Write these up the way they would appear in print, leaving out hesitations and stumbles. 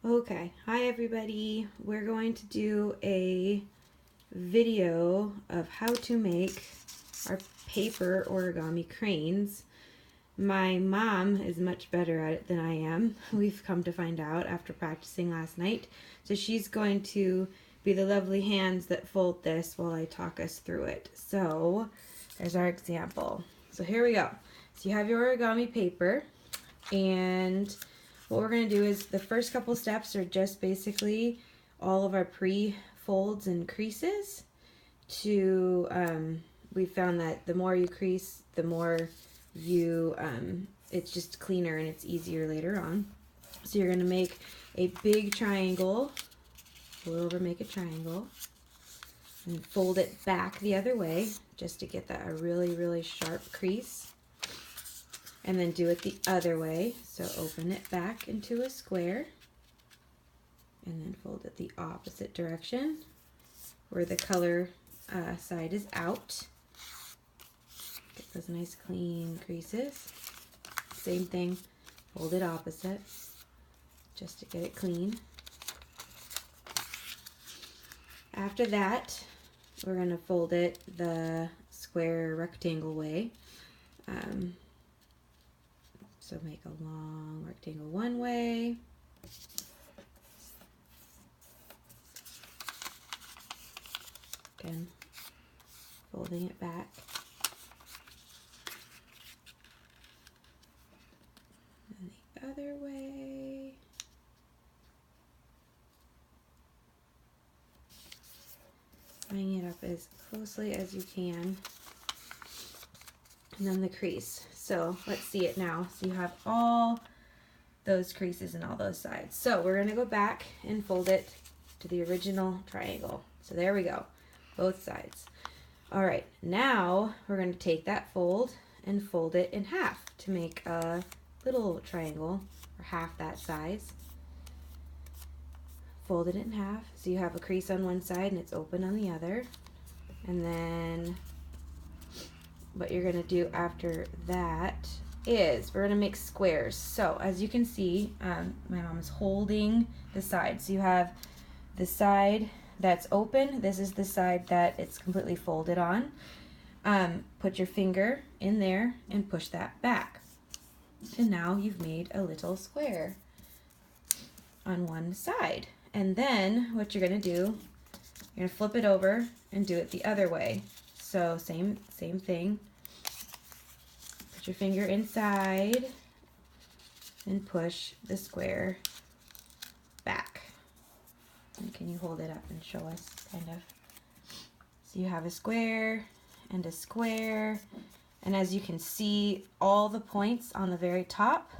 Okay, hi everybody. We're going to do a video of how to make our paper origami cranes. My mom is much better at it than I am. We've come to find out after practicing last night. So she's going to be the lovely hands that fold this while I talk us through it. So there's our example. So here we go. So you have your origami paper, and what we're going to do is the first couple steps are just basically all of our pre-folds and creases. We found that the more you crease, the more it's just cleaner and it's easier later on. So you're going to make a big triangle, pull it over, make a triangle, and fold it back the other way just to get that a really sharp crease. And then do it the other way. So open it back into a square and then fold it the opposite direction where the color side is out. Get those nice clean creases. Same thing, fold it opposite just to get it clean. After that, we're going to fold it the square rectangle way. So make a long rectangle one way. Again, folding it back. And the other way. Lining it up as closely as you can. And then the crease. So let's see it now. So you have all those creases and all those sides. So we're going to go back and fold it to the original triangle. So there we go, both sides. All right, now we're going to take that fold and fold it in half to make a little triangle or half that size. Fold it in half so you have a crease on one side and it's open on the other. And then what you're going to do after that is we're going to make squares. So as you can see, my mom is holding the side. So you have the side that's open. This is the side that it's completely folded on. Put your finger in there and push that back. And now you've made a little square on one side. And then what you're going to do, you're going to flip it over and do it the other way. So same thing. Put your finger inside and push the square back. And can you hold it up and show us kind of? So you have a square and a square. And as you can see, all the points on the very top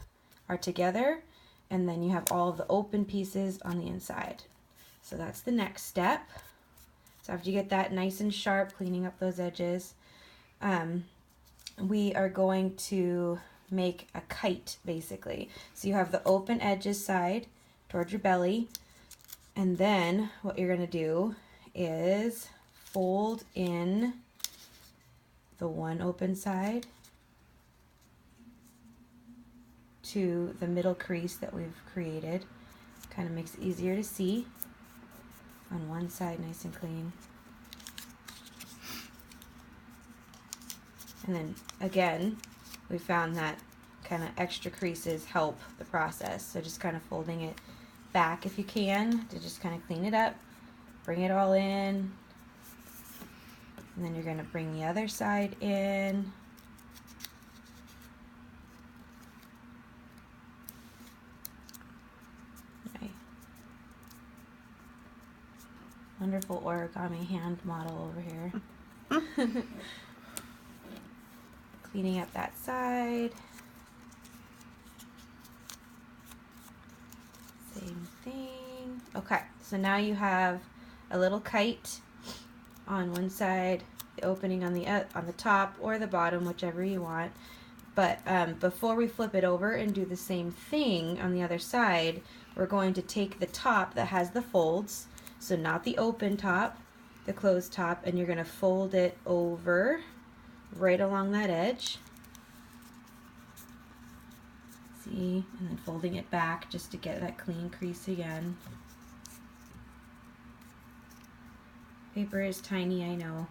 are together. And then you have all of the open pieces on the inside. So that's the next step. So after you get that nice and sharp, cleaning up those edges, we are going to make a kite basically. So you have the open edges side towards your belly, and then what you're going to do is fold in the one open side to the middle crease that we've created. Kind of makes it easier to see. On one side, nice and clean. And then again, we found that kind of extra creases help the process. So just kind of folding it back if you can to just kind of clean it up, bring it all in. And then you're going to bring the other side in. Okay. Wonderful origami hand model over here. Cleaning up that side. Same thing. Okay, so now you have a little kite on one side, the opening on the top or the bottom, whichever you want. But before we flip it over and do the same thing on the other side, we're going to take the top that has the folds, so not the open top, the closed top, and you're going to fold it over right along that edge. See, and then folding it back just to get that clean crease again. Paper is tiny, I know.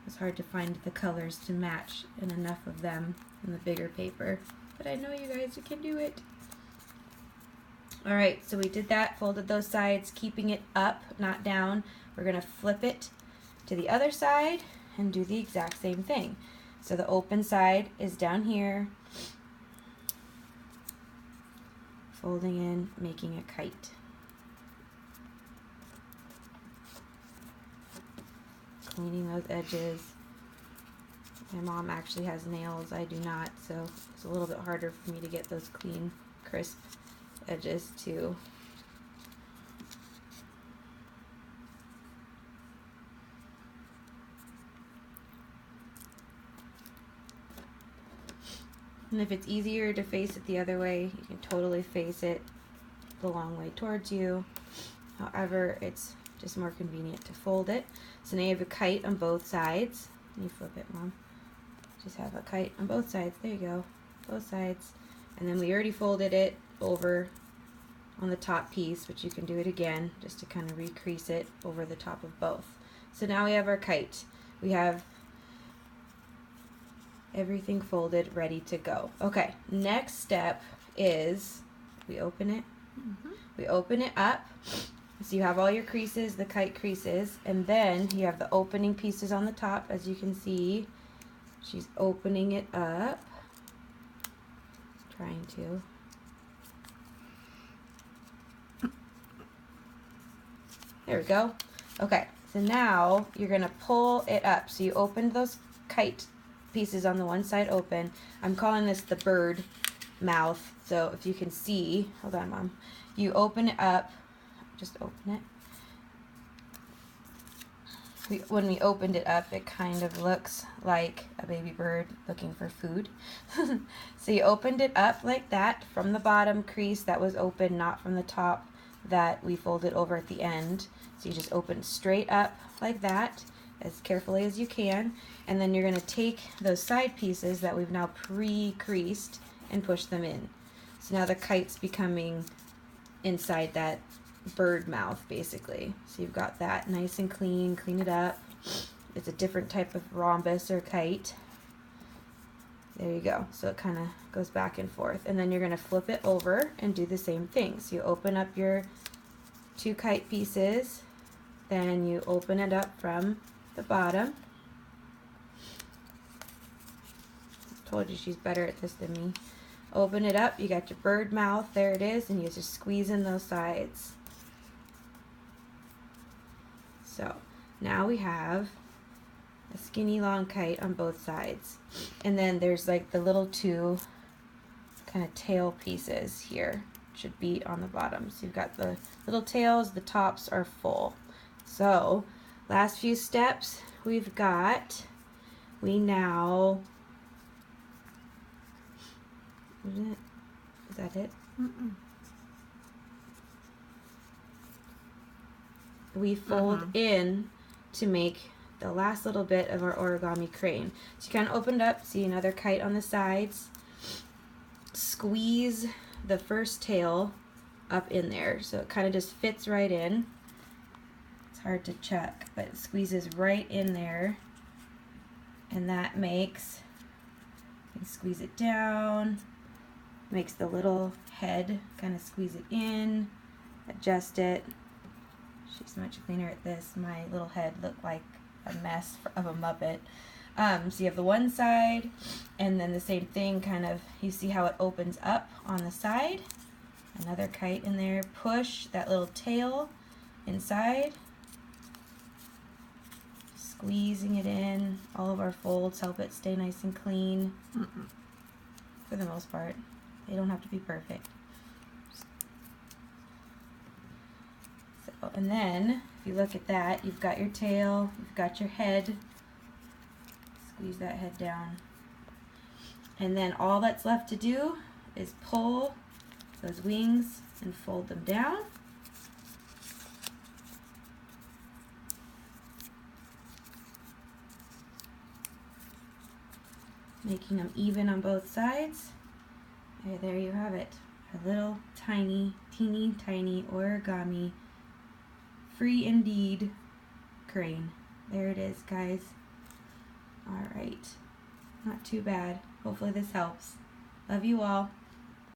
It's hard to find the colors to match and enough of them in the bigger paper. But I know you guys, you can do it. Alright, so we did that, folded those sides, keeping it up, not down. We're going to flip it to the other side and do the exact same thing. So the open side is down here, folding in, making a kite. Cleaning those edges. My mom actually has nails, I do not, so it's a little bit harder for me to get those clean, crisp edges too. And if it's easier to face it the other way, you can totally face it the long way towards you. However, it's just more convenient to fold it. So now you have a kite on both sides. Can you flip it, Mom? Just have a kite on both sides. There you go. Both sides. And then we already folded it over on the top piece, but you can do it again just to kind of recrease it over the top of both. So now we have our kite. We have everything folded, ready to go. Okay, next step is we open it. We open it up. So you have all your creases, the kite creases, and then you have the opening pieces on the top. As you can see, she's opening it up. Trying to. There we go. Okay, so now you're going to pull it up. So you opened those kite pieces on the one side open. I'm calling this the bird mouth. So if you can see, hold on, Mom. You open it up. Just open it. When we opened it up, it kind of looks like a baby bird looking for food. So you opened it up like that from the bottom crease that was open, not from the top that we folded over at the end. So you just open straight up like that, as carefully as you can, and then you're going to take those side pieces that we've now pre-creased and push them in. So now the kite's becoming inside that bird mouth, basically. So you've got that nice and clean. Clean it up. It's a different type of rhombus or kite. There you go. So it kind of goes back and forth, and then you're going to flip it over and do the same thing. So you open up your two kite pieces, then you open it up from the bottom. I told you she's better at this than me. Open it up, you got your bird mouth, there it is, and you just squeeze in those sides. So now we have a skinny long kite on both sides. And then there's like the little two kind of tail pieces here, should be on the bottom. So you've got the little tails, the tops are full. So last few steps we've got, we now, is that it? We fold in to make the last little bit of our origami crane. So you kind of opened up, see another kite on the sides, squeeze the first tail up in there so it kind of just fits right in. It's hard to check, but it squeezes right in there, and that makes, you can squeeze it down, makes the little head kind of squeeze it in, adjust it. She's much cleaner at this. My little head looked like a mess of a Muppet. So you have the one side, and then the same thing, kind of, you see how it opens up on the side. Another kite in there. Push that little tail inside. Squeezing it in. All of our folds help it stay nice and clean. For the most part. They don't have to be perfect. So, and then, if you look at that, you've got your tail, you've got your head. Squeeze that head down. And then all that's left to do is pull those wings and fold them down. Making them even on both sides. There you have it. A little tiny, teeny tiny origami free indeed crane. There it is, guys. Alright. Not too bad. Hopefully this helps. Love you all.